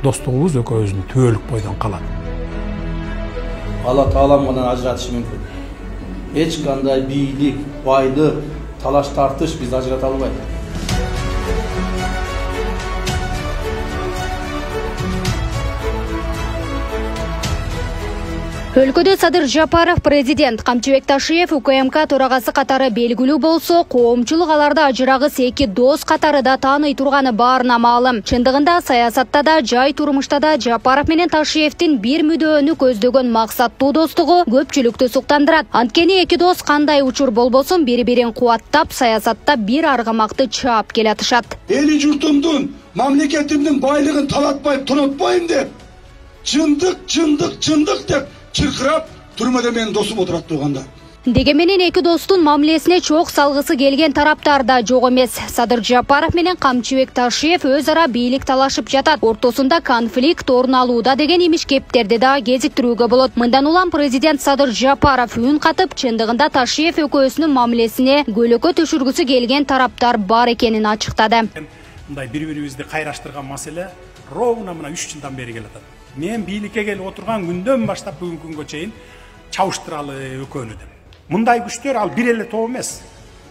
достугубуз экөөбүздүн түбөлүк бойдон калат. Алла Таалам гана ажыратышы мүмкүн. Эч кандай бийлик, байлык, талаш тартыш биз ажырата албайт. Өлкөдө Садыр Жапаров президент, Камчыбек Ташиев УКМК төрагасы катары белгилүү болсо, коомчулук аларды ажырагыс эки дос катары да тааный турганы баарына маалым. Чындыгында саясатта да, жай турмушта да Жапаров менен Ташиевдин бир мүдөөөнү көздөгөн максаттуу достугу көпчүлүктү суктандырат. Анткени эки дос кандай учур болбосун бири-бирин кубаттап, саясатта бир аргамакты чаап келатышат. Эли журтумдун, мамлекетимдин байлыгын талатпайып, тонотпайм деп, чындык деп чыркырап түрмөдө менин досум отурат турганда. Дегенменен эки достун мамилесине чок салгысы келген тараптар да жок эмес. Садыр Жапаров менен Камчыбек Ташиев өз ара бийлик талашып жатат. Ортосунда конфликт орун алууда деген имиш кептерди да кезиктирүүгө болот. Мындан улам президент Садыр Жапаров үн катып, чындыгында Ташиев экөөсүнүн мамилесине көлөкө төшүргүсү келген тараптар бар экенин ачыктады. Мындай бири-бирибизди кайраштырган маселе ровно мына 3 жылдан бери келатат. Мен бийликке келип отурган күндөн баштап бүгүнкү күнгө чейин чабыштыралы экөөнү деп. Мындай күчтөр ал бир эле топ эмес.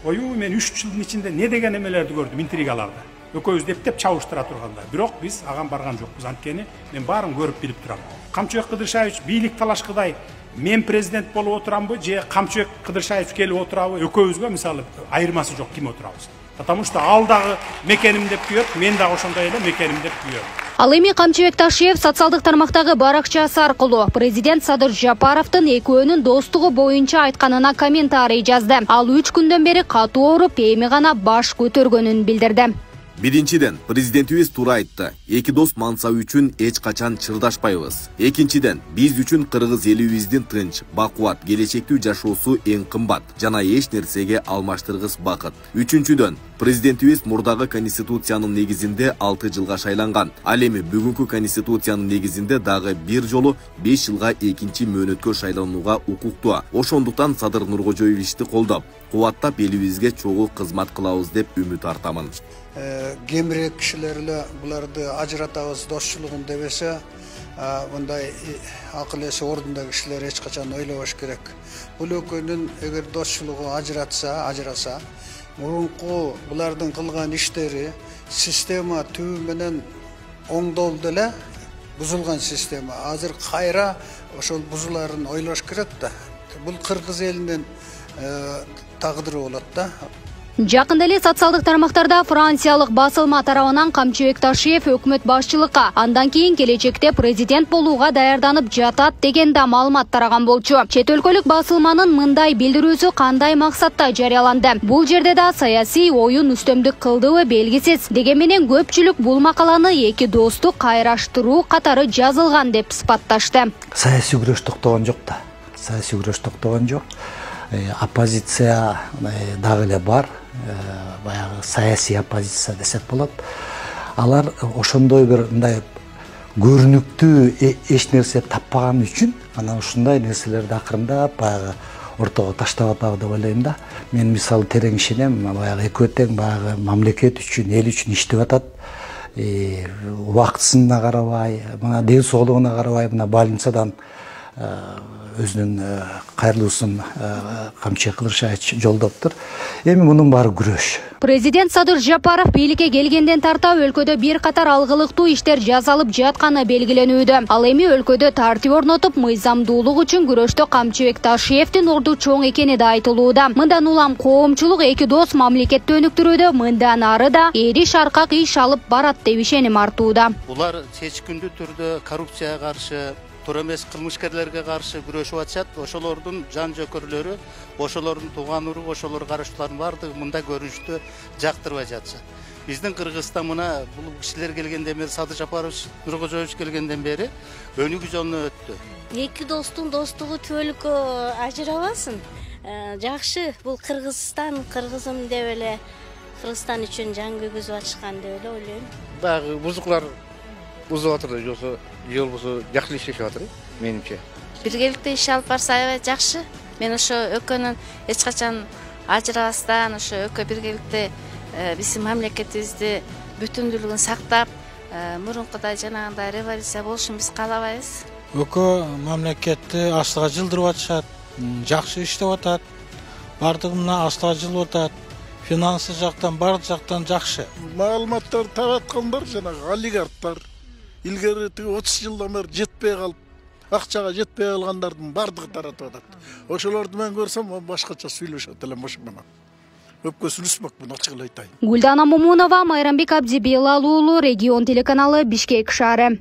Мен 3 жылдын ичинде не деген эмелерди көрдүм, интригаларды. Экөөбүз деп чабыштыра турганда. Бирок биз аган барган жокпуз. Анткени мен баарын көрүп билип турам. Камчыбек Кыдыршаевич бийлик талашкыдай мен президент болуп отурамбы, же Камчыбек Кыдыршаевич келип отурабы, экөөбүзгө мисалы айырмасы жок, ким отурабыз. Потому что ал дагы мекеним деп күйөт, мен дагы ошондой эле мекеним деп күйөт. Ал эми Камчыбек Ташиев социалдык тармактагы баракчасы аркылуу президент Садыр Жапаровдун экөөнүн достугу боюнча айтканына комментарий жазды. Ал 3 күндөн бери катуу ооруп, эми гана баш көтөргөнүн билдирди. Биринчиден, президентибиз туура айтты. Эки дос мансабы үчүн эч качан чырдашпайбыз. Экинчиден, биз үчүн кыргыз элибиздин тынч, бакубат, келечектүү жашоосу эң кымбат жана эч нерсеге алмаштыргыс бакыт. Үчүнчүдөн, президентибиз мурдагы конституциянын негизинде 6 жылга шайланган. Ал эми бүгүнкү конституциянын негизинде дагы бир жолу 5 жылга экинчи мөөнөткө шайланууга укуктуу. Ошондуктан Садыр Нуркожоевичти колдоп, кубаттап элибизге чогуу кызмат кылабыз деп үмүт артамын. Кемирээк кишилер буларды ажыратабыз досчулугун дебесе, мындай акыл эси ордундагы кишилер эч качан ойлобош керек. Бул экөөнүн эгер досчулугу ажыраса, мурунку булардын кылган иштери система түбү менен оңдолду эле, бузулган система. Азыр кайра ошол бузуларын ойлош керек да. Бул кыргыз элинин тагдыры болот да. Жакында эле социалдык тармактарда франциялык басылма тарабынан Камчыбек Ташиев өкмөт башчылыкка, андан кийин келечекте президент болууга даярданып жатат деген да маалымат тараган болчу. Чет өлкөлүк басылманын мындай билдирүүсү кандай максатта жарыяланды? Бул жерде да саясий оюн үстөмдүк кылдыбы белгисиз. Дегенменен көпчүлүк бул макаланы эки досту кайраштыруу катары жазылган деп сыпатташты. Саясий күрөш токтогон жок да. Оппозиция дагы эле бар. Баягы саясий оппозиция десек болот. Алар ошондой бир мындай көрүнүктүү эч нерсе таппаган үчүн анан ушундай нерселерди акырындап баягы ортого таштап атабы деп ойлойм да. Мен мисалы терең ишенем, баягы экөө тең баягы мамлекет үчүн, эл үчүн иштеп атат. Убактысына карабай, мына ден соолугуна карабай, мына больницадан өзүнүн кайрылуусун Камчыбек Кыдыршаевич жолдоптур. Эми мунун баары күрөш. Президент Садыр Жапаров бийликке келгенден тарта өлкөдө бир катар алгылыктуу иштер жасалып жатканы белгиленүүдө. Ал эми өлкөдө тартип орнотуп, мыйзамдуулук үчүн күрөштө Камчыбек Ташиевдин орду чоң экени да айтылууда. Мындан улам коомчулук эки дос мамлекетти өнүктүрүүдө мындан ары да эриш аркак иш алып барат деп ишеним артууда. Булар чечкиндүү түрдө коррупцияга каршы, тура эмес кылмышкерлерге каршы күрөшүп атышат. Ошолордун жан жөкөрлөрү, ошолордун тууган уругу, ошолор караштуулардын баардыгы мындай көрүнүштү жактырбай жатышат. Биздин Кыргызстан мына бул кишилер келгенден бери, Садыр Жапарович, Нуркожоевич келгенден бери өнүгүү жолуна өттү. Эки достун достугу түбөлүккө ажырабасын. Жакшы, бул Кыргызстан, кыргызым деп эле, Кыргызстан үчүн жан күйгүзүп атышкан деп эле ойлойм. Баягы бузуклар бузуп атыр, жоксо эл болсо жакшы иштешип атыр, менимче. Биргеликте иш алып барса аябай жакшы. Мен ошо экөөнүн эч качан ажырабастан, ошо экөө биргеликте биздин мамлекетибизди бүтүндүүлүгүн сактап, мурункудай жанагындай революция болушун биз каалабайбыз. Өкө мамлекетти астыга жылдырып атышат, жакшы иштеп атат. Бардыгына астыга жылып атат. Финансы жактан, бардык жактан жакшы. Маалыматтар тараткандар жанагы олигархтар. Илгери 30 жылдан бери жетпей калып, акчага жетпей калгандардын бардыгы таратып атат. Ошолорду мен көрсөм, башкача сүйлөшөт элем ошо менен. Өпкөсүн үспөкмүн, ачык эле айтайын. Гүлдана Момунова, Майрамбек Абдибелал уулу, Регион телеканалы, Бишкек шаары.